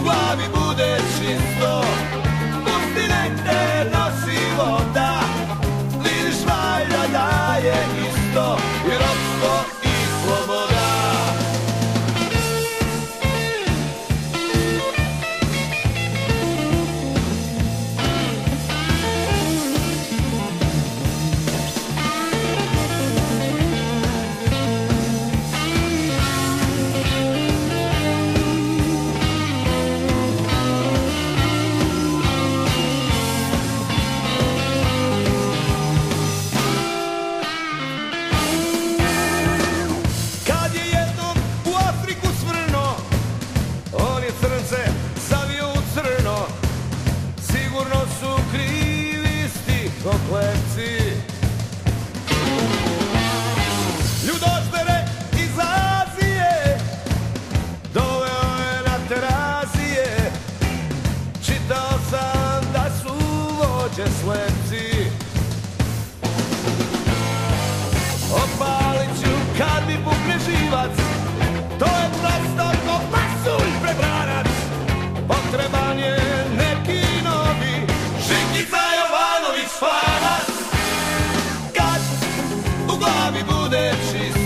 u glavi bude čisto, pusti nek te nosi voda, vidiš valjda da je isto i ropstvo i sloboda. Sigurno su krivi stihopletci, ljudoždere iz Azije doveo je na terazije. Čitao sam da su vođe slepci. Opalit ću kad mi pukne živac, to je prosto ko pasulj prebranac. Potreban je neki novi Žikica Jovanović Fanac. Kad u glavi bude čist,